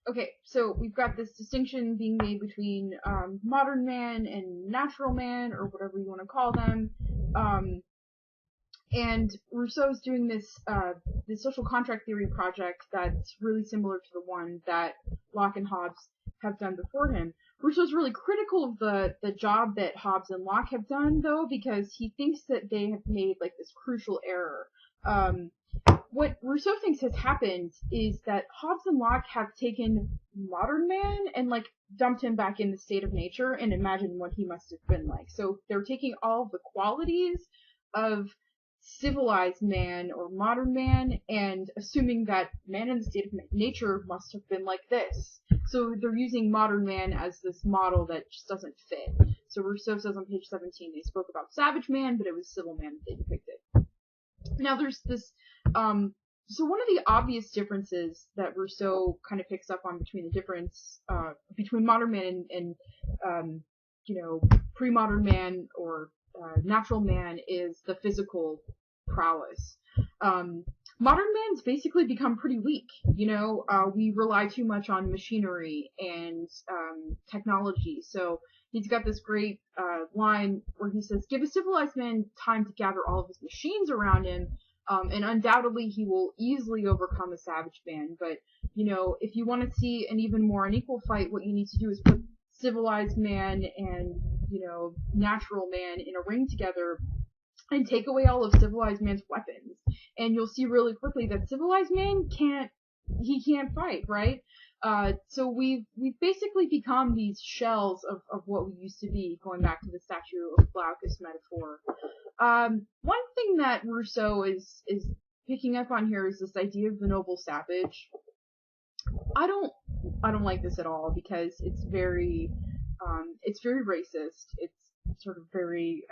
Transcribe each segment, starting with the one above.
okay, so we've got this distinction being made between modern man and natural man, or whatever you want to call them. And Rousseau's doing this social contract theory project that's really similar to the one that Locke and Hobbes have done before him. Rousseau's really critical of the job that Hobbes and Locke have done, though, because he thinks that they have made like this crucial error. What Rousseau thinks has happened is that Hobbes and Locke have taken modern man and like dumped him back in the state of nature and imagined what he must have been like. So they're taking all of the qualities of civilized man or modern man and assuming that man in the state of nature must have been like this. So they're using modern man as this model that just doesn't fit. So Rousseau says on page 17 they spoke about savage man, but it was civil man that they depicted. Now there's this, so one of the obvious differences that Rousseau kind of picks up on between the difference, between modern man and pre-modern man or natural man is the physical prowess. Modern man's basically become pretty weak. We rely too much on machinery and technology. So he's got this great line where he says, "Give a civilized man time to gather all of his machines around him, and undoubtedly he will easily overcome a savage man. But if you want to see an even more unequal fight, what you need to do is put civilized man and natural man in a ring together and take away all of civilized man's weapons, and you'll see really quickly that civilized man can't fight, right? So we've basically become these shells of what we used to be, going back to the statue of Glaucus metaphor. One thing that Rousseau is picking up on here is this idea of the noble savage. I don't like this at all because it's very racist. It's sort of very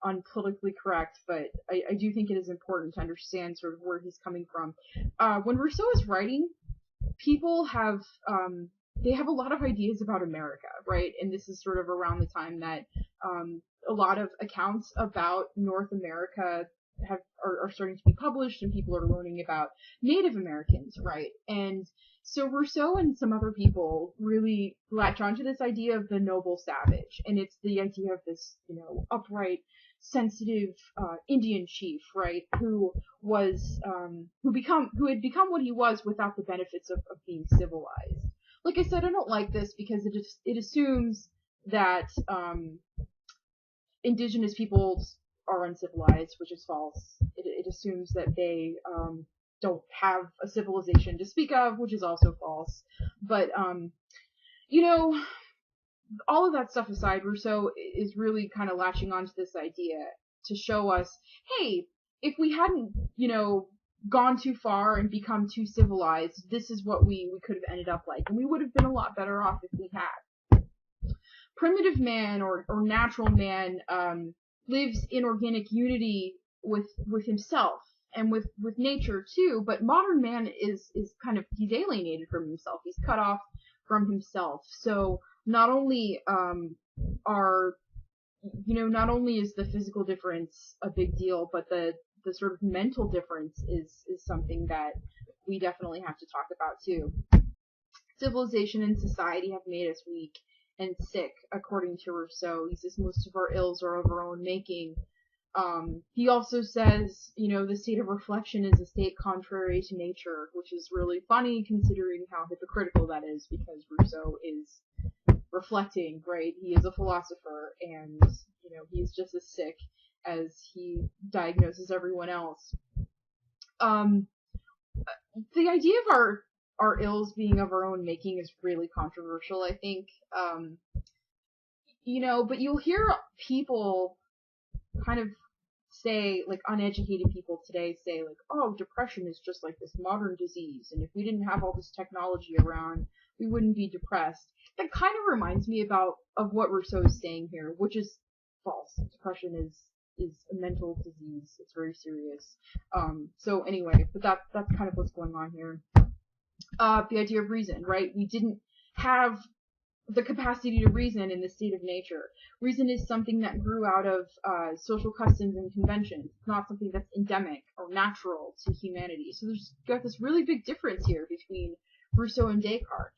unpolitically correct, but I do think it is important to understand sort of where he's coming from. When Rousseau is writing, people have they have a lot of ideas about America, right? And this is sort of around the time that a lot of accounts about North America are starting to be published, and people are learning about Native Americans, right? And so Rousseau and some other people really latch onto this idea of the noble savage, and it's the idea of this, upright, sensitive Indian chief, right, who had become what he was without the benefits of being civilized. Like I said, I don't like this because it assumes that indigenous peoples are uncivilized, which is false. It assumes that they don't have a civilization to speak of, which is also false. But all of that stuff aside, Rousseau is really kind of latching onto this idea to show us, hey, if we hadn't, gone too far and become too civilized, this is what we could have ended up like, and we would have been a lot better off if we had. Primitive man or natural man lives in organic unity with himself and with nature too, but modern man is kind of, he's alienated from himself. He's cut off from himself. So not only not only is the physical difference a big deal, but the sort of mental difference is something that we definitely have to talk about too. Civilization and society have made us weak and sick, according to Rousseau. He says most of our ills are of our own making. He also says, the state of reflection is a state contrary to nature, which is really funny considering how hypocritical that is, because Rousseau is reflecting, right? He is a philosopher, and, he's just as sick as he diagnoses everyone else. The idea of our ills being of our own making is really controversial, I think. But you'll hear people kind of say, like, uneducated people today say, like, oh, depression is just like this modern disease, and if we didn't have all this technology around, we wouldn't be depressed. That kind of reminds me of what Rousseau is saying here, which is false. Depression is a mental disease. It's very serious. So anyway, but that's kind of what's going on here. The idea of reason, right? We didn't have the capacity to reason in the state of nature. Reason is something that grew out of social customs and conventions. It's not something that's endemic or natural to humanity. So there's got this really big difference here between Rousseau and Descartes.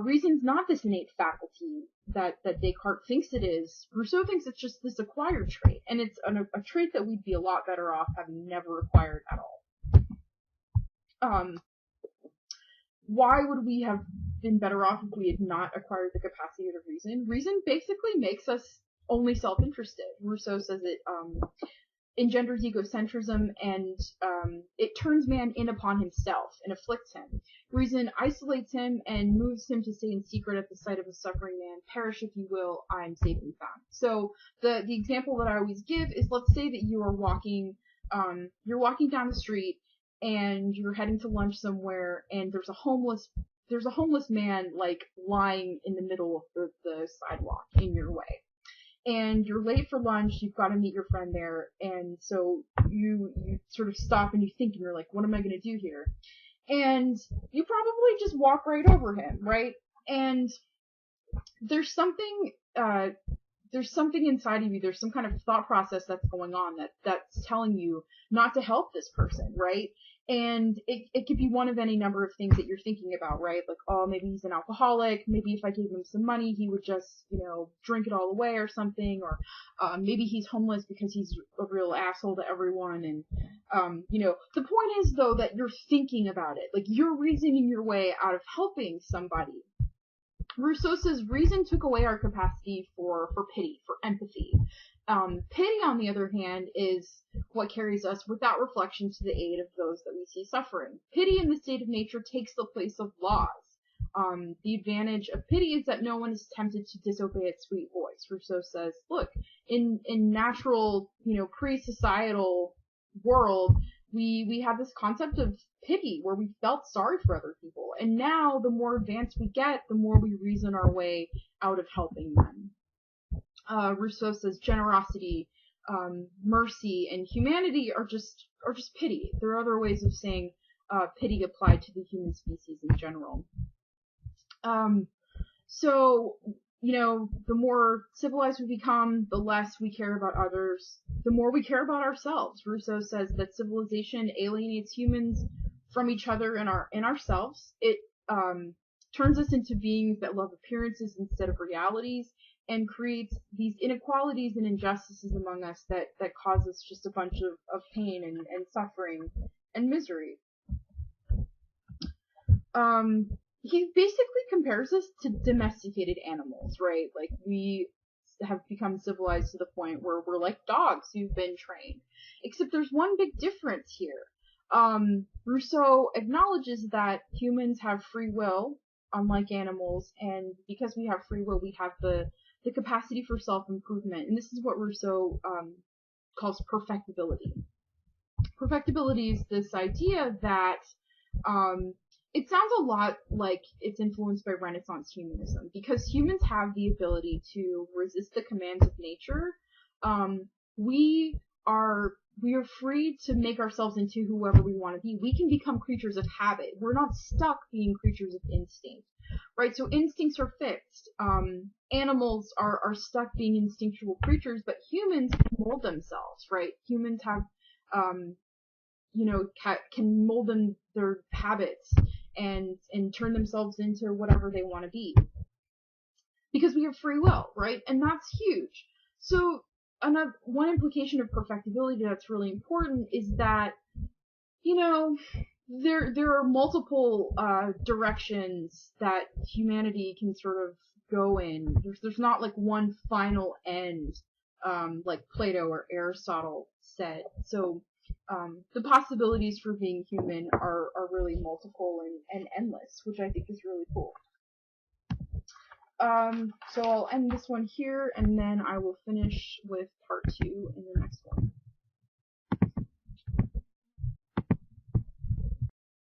Reason's not this innate faculty that Descartes thinks it is. Rousseau thinks it's just this acquired trait, and it's a trait that we'd be a lot better off having never acquired at all. Why would we have been better off if we had not acquired the capacity to reason? Reason basically makes us only self-interested. Rousseau says it engenders egocentrism, and it turns man in upon himself and afflicts him. Reason isolates him and moves him to stay in secret at the sight of a suffering man. Perish if you will, I am safe and found. So the example that I always give is, let's say that you are walking down the street and you're heading to lunch somewhere, and there's a homeless man like lying in the middle of the sidewalk in your way. And you're late for lunch, you've got to meet your friend there, and so you sort of stop and you think, and you're like, what am I going to do here? And you probably just walk right over him, right? And there's something inside of you, there's some kind of thought process that's going on that's telling you not to help this person, right? And it could be one of any number of things that you're thinking about, right? Like, oh, maybe he's an alcoholic, maybe if I gave him some money, he would just, drink it all away or something, or maybe he's homeless because he's a real asshole to everyone, and, the point is, though, that you're thinking about it, like, you're reasoning your way out of helping somebody. Rousseau says reason took away our capacity for pity, for empathy. Pity, on the other hand, is what carries us without reflection to the aid of those that we see suffering. Pity in the state of nature takes the place of laws. The advantage of pity is that no one is tempted to disobey its sweet voice. Rousseau says, look, in natural, pre-societal world, we have this concept of pity where we felt sorry for other people. And now, the more advanced we get, the more we reason our way out of helping them. Rousseau says generosity, mercy, and humanity are just pity. There are other ways of saying pity applied to the human species in general. So, the more civilized we become, the less we care about others, the more we care about ourselves. Rousseau says that civilization alienates humans from each other and ourselves. It turns us into beings that love appearances instead of realities, and creates these inequalities and injustices among us that cause us just a bunch of pain and suffering and misery. He basically compares us to domesticated animals, right? Like, we have become civilized to the point where we're like dogs who've been trained. Except there's one big difference here. Rousseau acknowledges that humans have free will, unlike animals, and because we have free will, we have the capacity for self-improvement. And this is what Rousseau calls perfectibility. Perfectibility is this idea that it sounds a lot like it's influenced by Renaissance humanism, because humans have the ability to resist the commands of nature. We are free to make ourselves into whoever we want to be. We can become creatures of habit. We're not stuck being creatures of instinct, right? So instincts are fixed. Animals are stuck being instinctual creatures, but humans can mold themselves, right? Humans have, can mold their habits and turn themselves into whatever they want to be, because we have free will, right? And that's huge. So one implication of perfectibility that's really important is that, there are multiple directions that humanity can sort of go in. There's not like one final end, like Plato or Aristotle said. So the possibilities for being human are really multiple and endless, which I think is really cool. So I'll end this one here, and then I will finish with part 2 in the next one.